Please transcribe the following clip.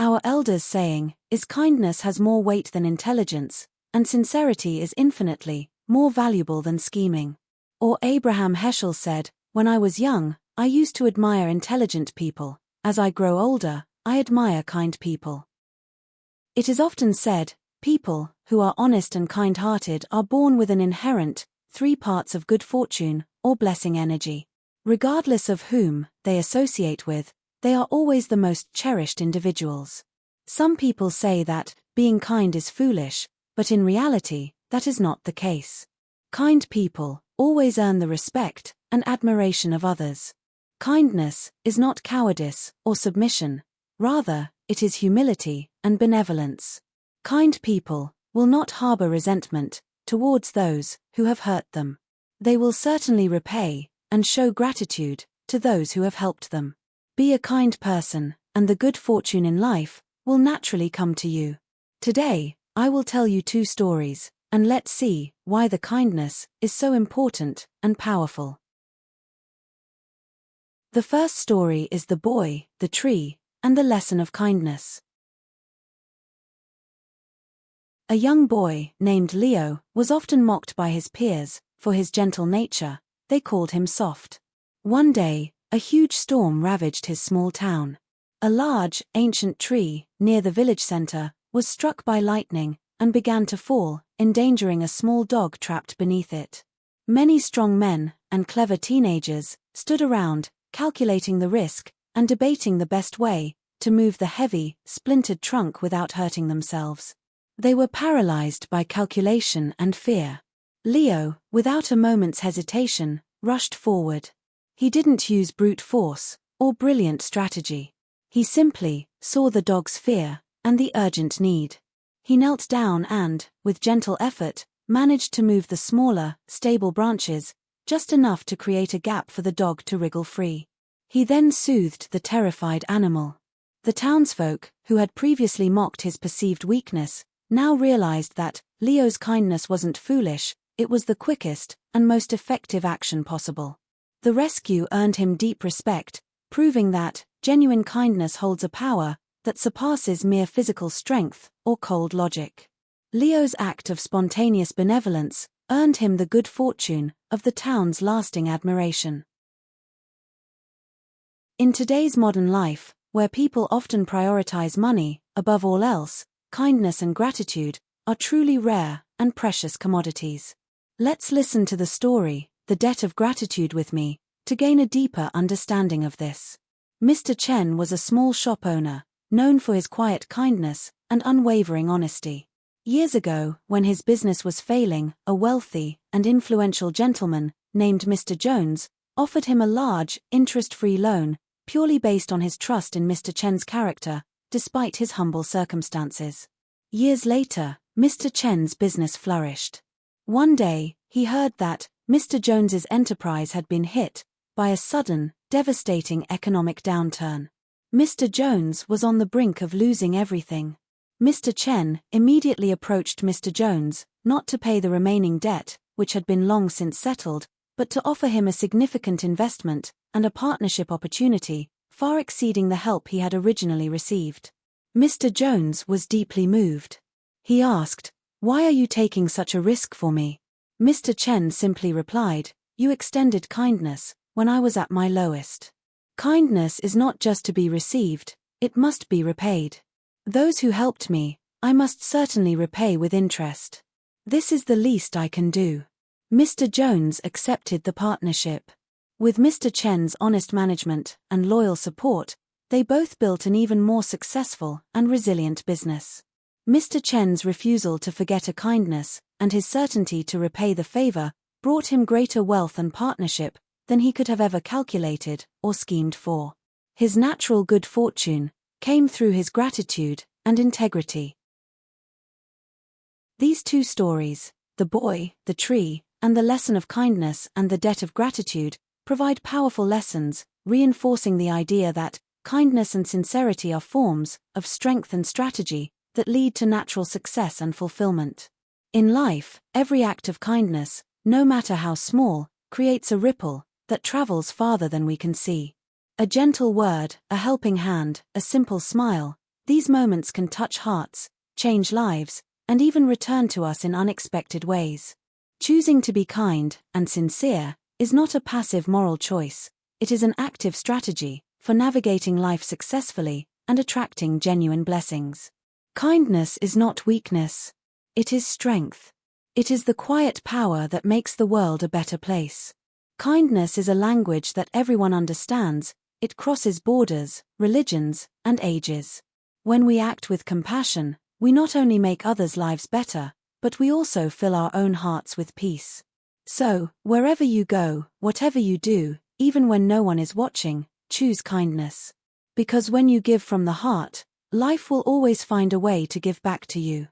Our elders' saying is kindness has more weight than intelligence, and sincerity is infinitely more valuable than scheming. Or Abraham Heschel said, when I was young, I used to admire intelligent people. As I grow older, I admire kind people. It is often said, people who are honest and kind-hearted are born with an inherent 3 parts of good fortune or blessing energy. Regardless of whom they associate with, they are always the most cherished individuals. Some people say that being kind is foolish, but in reality, that is not the case. Kind people always earn the respect and admiration of others. Kindness is not cowardice or submission, rather, it is humility and benevolence. Kind people will not harbor resentment towards those who have hurt them. They will certainly repay and show gratitude to those who have helped them. Be a kind person, and the good fortune in life will naturally come to you. Today, I will tell you 2 stories, and let's see why the kindness is so important and powerful. The first story is The Boy, the Tree, and the Lesson of Kindness. A young boy named Leo was often mocked by his peers for his gentle nature. They called him soft. One day, a huge storm ravaged his small town. A large, ancient tree near the village center was struck by lightning and began to fall, endangering a small dog trapped beneath it. Many strong men and clever teenagers stood around, calculating the risk and debating the best way to move the heavy, splintered trunk without hurting themselves. They were paralyzed by calculation and fear. Leo, without a moment's hesitation, rushed forward. He didn't use brute force or brilliant strategy. He simply saw the dog's fear and the urgent need. He knelt down and, with gentle effort, managed to move the smaller, stable branches, just enough to create a gap for the dog to wriggle free. He then soothed the terrified animal. The townsfolk, who had previously mocked his perceived weakness, now realized that Leo's kindness wasn't foolish, it was the quickest and most effective action possible. The rescue earned him deep respect, proving that genuine kindness holds a power that surpasses mere physical strength or cold logic. Leo's act of spontaneous benevolence earned him the good fortune of the town's lasting admiration. In today's modern life, where people often prioritize money above all else, kindness and gratitude are truly rare and precious commodities. Let's listen to the story, The Debt of Gratitude, with me, to gain a deeper understanding of this. Mr. Chen was a small shop owner, known for his quiet kindness and unwavering honesty. Years ago, when his business was failing, a wealthy and influential gentleman, named Mr. Jones, offered him a large, interest-free loan, purely based on his trust in Mr. Chen's character, despite his humble circumstances. Years later, Mr. Chen's business flourished. One day, he heard that Mr. Jones's enterprise had been hit by a sudden, devastating economic downturn. Mr. Jones was on the brink of losing everything. Mr. Chen immediately approached Mr. Jones, not to pay the remaining debt, which had been long since settled, but to offer him a significant investment and a partnership opportunity, far exceeding the help he had originally received. Mr. Jones was deeply moved. He asked, "Why are you taking such a risk for me?" Mr. Chen simply replied, "You extended kindness when I was at my lowest. Kindness is not just to be received, it must be repaid. Those who helped me, I must certainly repay with interest. This is the least I can do." Mr. Jones accepted the partnership. With Mr. Chen's honest management and loyal support, they both built an even more successful and resilient business. Mr. Chen's refusal to forget a kindness and his certainty to repay the favor brought him greater wealth and partnership than he could have ever calculated or schemed for. His natural good fortune came through his gratitude and integrity. These 2 stories, The Boy, the Tree, and The Lesson of Kindness and The Debt of Gratitude, provide powerful lessons, reinforcing the idea that kindness and sincerity are forms of strength and strategy that lead to natural success and fulfillment. In life, every act of kindness, no matter how small, creates a ripple that travels farther than we can see. A gentle word, a helping hand, a simple smile, These moments can touch hearts, change lives, and even return to us in unexpected ways. Choosing to be kind and sincere is not a passive moral choice, it is an active strategy for navigating life successfully and attracting genuine blessings. Kindness is not weakness. It is strength. It is the quiet power that makes the world a better place. Kindness is a language that everyone understands. It crosses borders, religions, and ages. When we act with compassion, we not only make others' lives better, but we also fill our own hearts with peace. So, wherever you go, whatever you do, even when no one is watching, choose kindness. Because when you give from the heart, life will always find a way to give back to you.